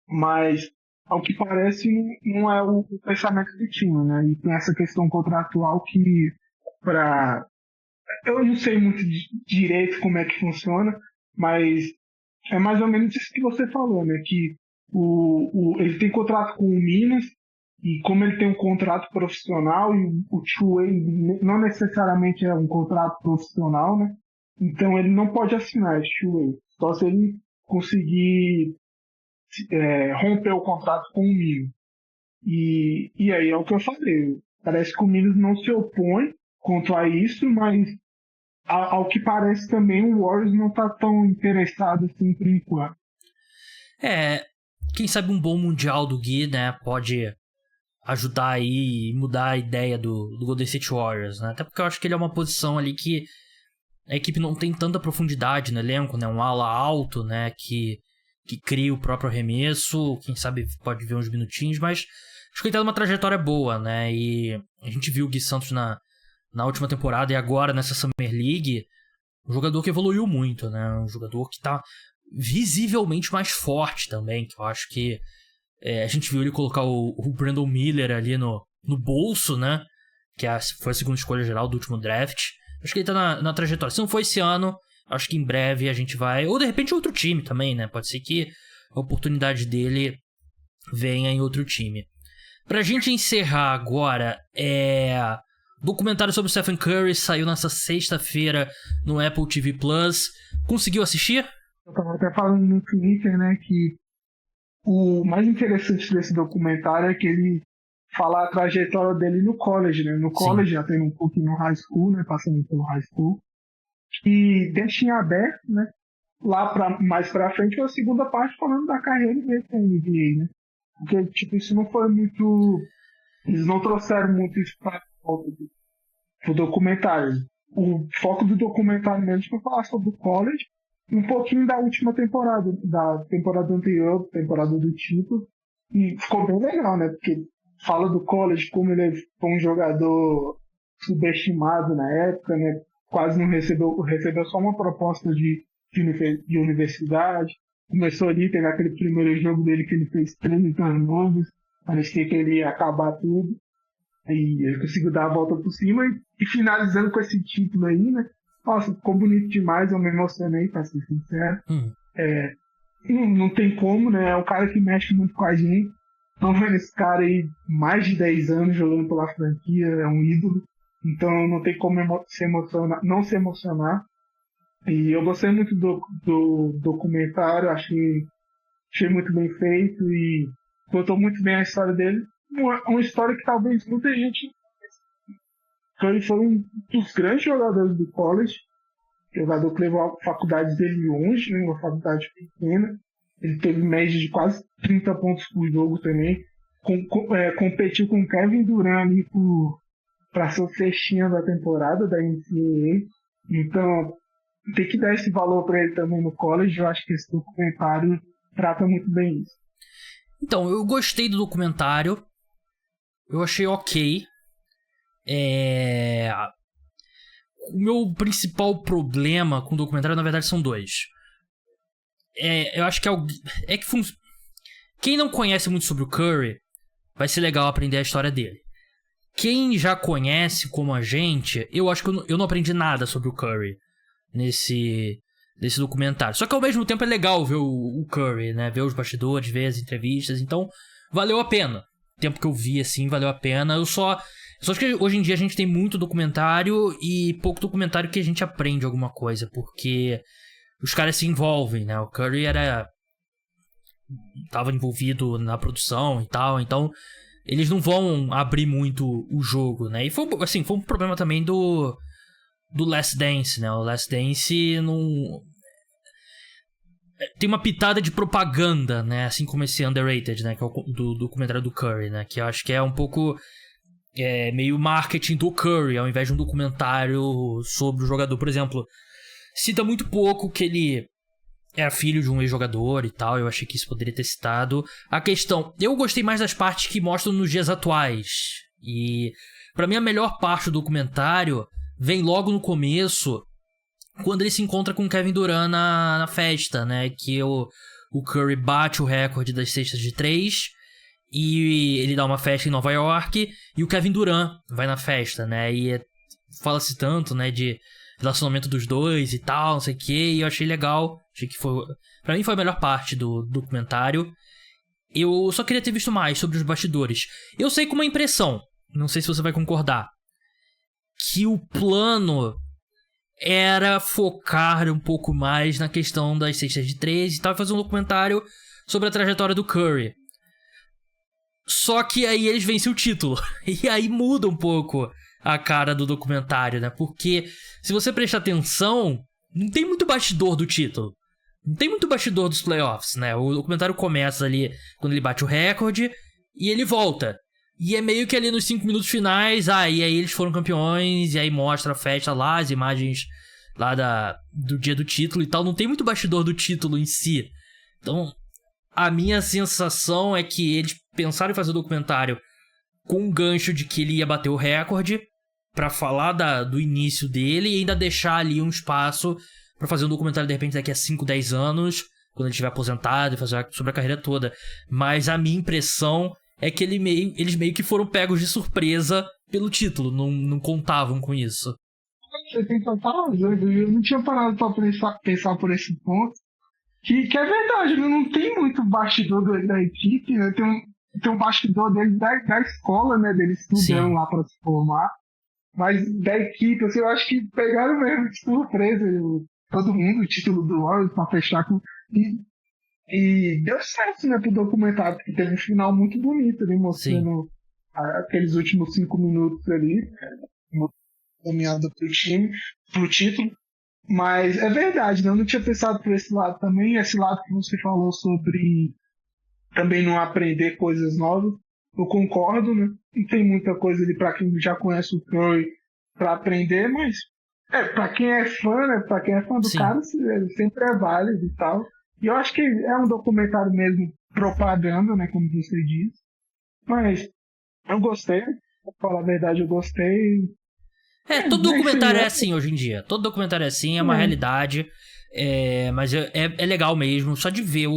mas ao que parece não é o pensamento do time, né? E tem essa questão contratual que eu não sei muito direito como é que funciona, mas é mais ou menos isso que você falou, né? Que ele tem contrato com o Minas, e como ele tem um contrato profissional, e o two-way não necessariamente é um contrato profissional, né? Então ele não pode assinar esse two-way. Só se ele conseguir romper o contrato com o Minas. E aí é o que eu falei. Parece que o Minas não se opõe quanto a isso, mas ao que parece também o Warriors não está tão interessado assim por enquanto. Quem sabe um bom mundial do Gui, né, pode ajudar aí e mudar a ideia do Golden State Warriors, né? Até porque eu acho que ele é uma posição ali que a equipe não tem tanta profundidade no elenco, né? Um ala alto, né, que cria o próprio arremesso, quem sabe pode ver uns minutinhos, mas acho que ele tá numa trajetória boa, né? E a gente viu o Gui Santos na última temporada e agora nessa Summer League, um jogador que evoluiu muito, né? Um jogador que tá visivelmente mais forte também, que eu acho que a gente viu ele colocar o Brandon Miller ali no bolso, né? Que foi a segunda escolha geral do último draft. Acho que ele tá na trajetória. Se não for esse ano, acho que em breve a gente vai... Ou de repente outro time também, né? Pode ser que a oportunidade dele venha em outro time. Pra gente encerrar agora, documentário sobre o Stephen Curry saiu nessa sexta-feira no Apple TV Plus. Conseguiu assistir? Eu tava até falando no Twitter, né, que o mais interessante desse documentário é que ele fala a trajetória dele no college, né? No college, já tem um pouquinho no high school, né? Passando pelo high school. E deixa em aberto, né? Mais pra frente, a segunda parte falando da carreira dele na NBA, né? Porque, tipo, isso não foi muito... Eles não trouxeram muito isso para o documentário. O foco do documentário mesmo foi falar sobre o college, um pouquinho da última temporada, da temporada anterior, temporada do título, e ficou bem legal, né? Porque fala do college, como ele foi um jogador subestimado na época, né? Quase não recebeu só uma proposta de universidade. Começou ali, teve aquele primeiro jogo dele que ele fez 30 turnovers, parecia que ele ia acabar tudo. E ele conseguiu dar a volta por cima e finalizando com esse título aí, né? Nossa, ficou bonito demais, eu me emocionei, pra ser sincero. Não tem como, né? É um cara que mexe muito com a gente. Estão vendo esse cara aí mais de 10 anos jogando pela franquia, é um ídolo. Então não tem como não se emocionar. E eu gostei muito do documentário, achei muito bem feito e contou muito bem a história dele. Uma história que talvez muita gente... Ele foi um dos grandes jogadores do college, jogador que levou a faculdade dele longe, né, uma faculdade pequena. Ele teve média de quase 30 pontos por jogo também. Competiu com Kevin Durant para ser o cestinha da temporada da NCAA. Então, tem que dar esse valor para ele também no college. Eu acho que esse documentário trata muito bem isso. Então, eu gostei do documentário. Eu achei ok. O meu principal problema com o documentário, na verdade, são dois. Eu acho que quem não conhece muito sobre o Curry, vai ser legal aprender a história dele. Quem já conhece, como a gente, eu acho que eu não aprendi nada sobre o Curry nesse documentário. Só que ao mesmo tempo é legal ver o Curry, né? Ver os bastidores, ver as entrevistas. Então, valeu a pena. O tempo que eu vi, assim, valeu a pena. Só acho que hoje em dia a gente tem muito documentário e pouco documentário que a gente aprende alguma coisa, porque os caras se envolvem, né? O Curry tava envolvido na produção e tal, então eles não vão abrir muito o jogo, né? E foi um problema também do Last Dance, né? O Last Dance não... Tem uma pitada de propaganda, né? Assim como esse Underrated, né? Que é o do documentário do Curry, né? Que eu acho que é um pouco... meio marketing do Curry, ao invés de um documentário sobre o jogador. Por exemplo, cita muito pouco que ele era filho de um ex-jogador e tal. Eu achei que isso poderia ter citado. A questão... Eu gostei mais das partes que mostram nos dias atuais. E, pra mim, a melhor parte do documentário vem logo no começo, quando ele se encontra com o Kevin Durant na festa, né? Que o Curry bate o recorde das cestas de 3 e ele dá uma festa em Nova York e o Kevin Durant vai na festa, né? E fala-se tanto, né, de relacionamento dos dois e tal, não sei o que, e eu achei legal. Achei que pra mim foi a melhor parte do documentário. Eu só queria ter visto mais sobre os bastidores. Eu sei com uma impressão, não sei se você vai concordar, que o plano era focar um pouco mais na questão das cestas de 3 e tal, e fazer um documentário sobre a trajetória do Curry. Só que aí eles vencem o título. E aí muda um pouco a cara do documentário, né? Porque se você prestar atenção, não tem muito bastidor do título. Não tem muito bastidor dos playoffs, né? O documentário começa ali quando ele bate o recorde e ele volta. E é meio que ali nos 5 minutos finais, e aí eles foram campeões, e aí mostra a festa lá, as imagens lá do dia do título e tal. Não tem muito bastidor do título em si. Então, a minha sensação é que eles pensaram em fazer o documentário com um gancho de que ele ia bater o recorde, pra falar do início dele, e ainda deixar ali um espaço pra fazer um documentário de repente daqui a 5, 10 anos, quando ele estiver aposentado, e fazer sobre a carreira toda. Mas a minha impressão é que eles meio que foram pegos de surpresa pelo título, não contavam com isso. Você tem total razão, eu não tinha parado pra pensar por esse ponto. Que é verdade, não tem muito bastidor da equipe, né? Tem um bastidor dele da escola, né? Dele estudando lá pra se formar. Mas da equipe, assim, eu acho que pegaram mesmo de surpresa todo mundo, o título do Warriors pra fechar com... E deu certo, né, pro documentário, porque teve um final muito bonito ali, mostrando aqueles últimos 5 minutos ali, caminhada pro título. Mas é verdade, né? Eu não tinha pensado por esse lado também, esse lado que você falou sobre também não aprender coisas novas. Eu concordo, né? E tem muita coisa ali para quem já conhece o Curry para aprender, mas para quem é fã, né? Para quem é fã do Sim. cara, sempre é válido e tal. E eu acho que é um documentário mesmo propaganda, né? Como você diz. Mas eu gostei. Pra falar a verdade, eu gostei. Todo documentário é assim hoje em dia. Todo documentário é assim, é uma realidade. Mas é legal mesmo, só de ver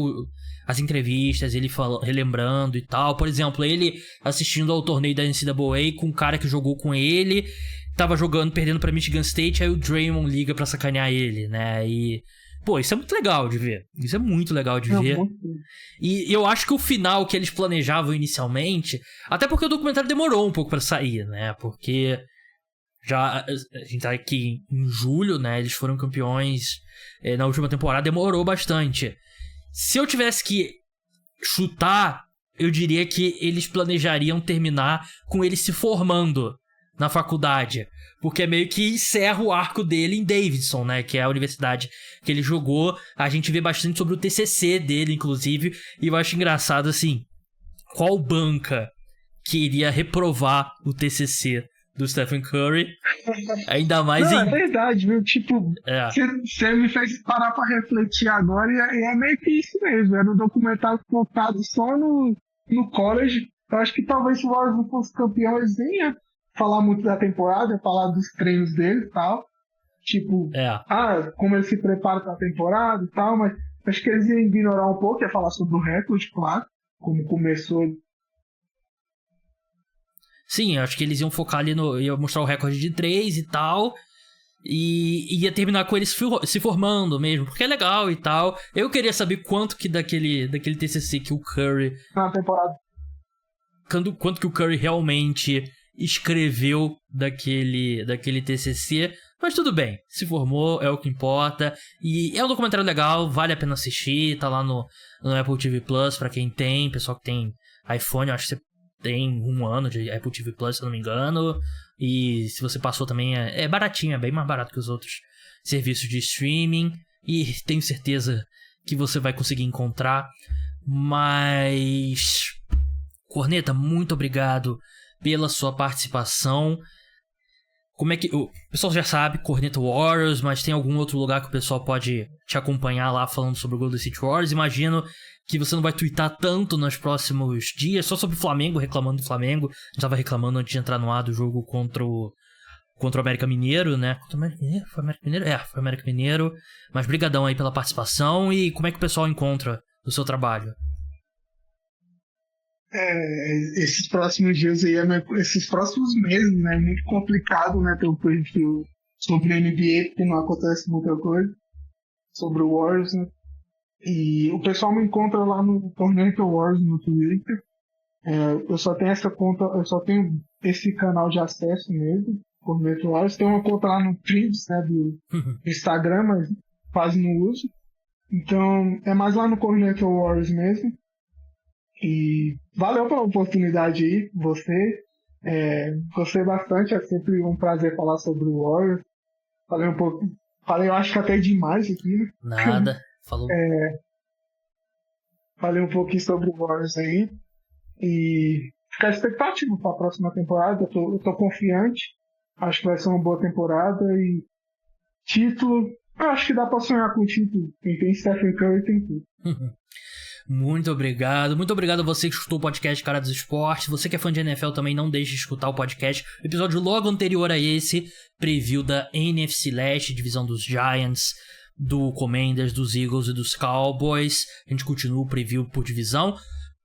as entrevistas, ele relembrando e tal. Por exemplo, ele assistindo ao torneio da NCAA com um cara que jogou com ele, tava jogando, perdendo pra Michigan State, aí o Draymond liga pra sacanear ele, né? E, pô, isso é muito legal de ver. Isso é muito legal de ver. E eu acho que o final que eles planejavam inicialmente, até porque o documentário demorou um pouco pra sair, né? Porque já a gente tá aqui em julho, né? Eles foram campeões na última temporada, demorou bastante. Se eu tivesse que chutar, eu diria que eles planejariam terminar com ele se formando na faculdade, porque meio que encerra o arco dele em Davidson, né, que é a universidade que ele jogou. A gente vê bastante sobre o TCC dele, inclusive, e eu acho engraçado, assim, qual banca que iria reprovar o TCC do Stephen Curry, ainda mais É verdade, viu? Tipo, você me fez parar pra refletir agora e é meio que isso mesmo. Era um documentário focado só no college. Eu acho que talvez se o Warriors não fosse campeão, eles nem iam falar muito da temporada, ia falar dos treinos dele e tal. Tipo, como ele se prepara pra temporada e tal, mas acho que eles iam ignorar um pouco, ia falar sobre o recorde, claro, como começou. Sim, eu acho que eles iam focar ali ia mostrar o recorde de 3 e tal. E ia terminar com eles se formando mesmo, porque é legal e tal. Eu queria saber quanto que daquele TCC que o Curry... Na temporada. Quanto que o Curry realmente escreveu daquele TCC. Mas tudo bem, se formou, é o que importa. E é um documentário legal, vale a pena assistir. Tá lá no Apple TV Plus pra quem tem. Pessoal que tem iPhone, eu acho que você tem 1 ano de Apple TV Plus, se eu não me engano. E se você passou também, é baratinho, é bem mais barato que os outros serviços de streaming. E tenho certeza que você vai conseguir encontrar. Mas... Corneta, muito obrigado pela sua participação. Como é que... O pessoal já sabe, Corneta Warriors, mas tem algum outro lugar que o pessoal pode te acompanhar lá falando sobre o Golden State Warriors? Imagino que você não vai twittar tanto nos próximos dias, só sobre o Flamengo, reclamando do Flamengo. A gente tava reclamando antes de entrar no ar do jogo contra o América Mineiro, né? Contra o América Mineiro? Foi o América Mineiro? Foi o América Mineiro. Mas brigadão aí pela participação. E como é que o pessoal encontra o seu trabalho? Esses próximos dias aí, esses próximos meses, né? É muito complicado, né? Ter um perfil sobre a NBA, porque não acontece muita coisa. Sobre o Warriors, né? E o pessoal me encontra lá no Corneta Warriors no Twitter. Eu só tenho essa conta, eu só tenho esse canal de acesso mesmo, Corneta Warriors. Tem uma conta lá no Threads, né? Do Instagram, mas quase não uso. Então, é mais lá no Corneta Warriors mesmo. E valeu pela oportunidade aí, você. Gostei bastante, é sempre um prazer falar sobre o Warriors. Falei, eu acho que até demais aqui, né? Nada, falou. Falei um pouquinho sobre o Warriors aí. E ficar expectativa para a próxima temporada. Eu tô confiante. Acho que vai ser uma boa temporada. E título, eu acho que dá para sonhar com o título. Quem tem Stephen Curry tem tudo. Muito obrigado. Muito obrigado a você que escutou o podcast Cara dos Esportes. Você que é fã de NFL também, não deixe de escutar o podcast. O episódio logo anterior a esse, preview da NFC Leste, divisão dos Giants, do Commanders, dos Eagles e dos Cowboys. A gente continua o preview por divisão.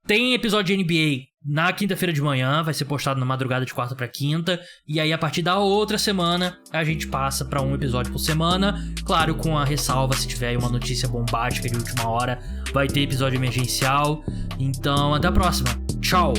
Tem episódio de NBA na quinta-feira de manhã, vai ser postado na madrugada de quarta para quinta. E aí, a partir da outra semana, a gente passa para um episódio por semana. Claro, com a ressalva, se tiver aí uma notícia bombástica de última hora, vai ter episódio emergencial. Então, até a próxima. Tchau!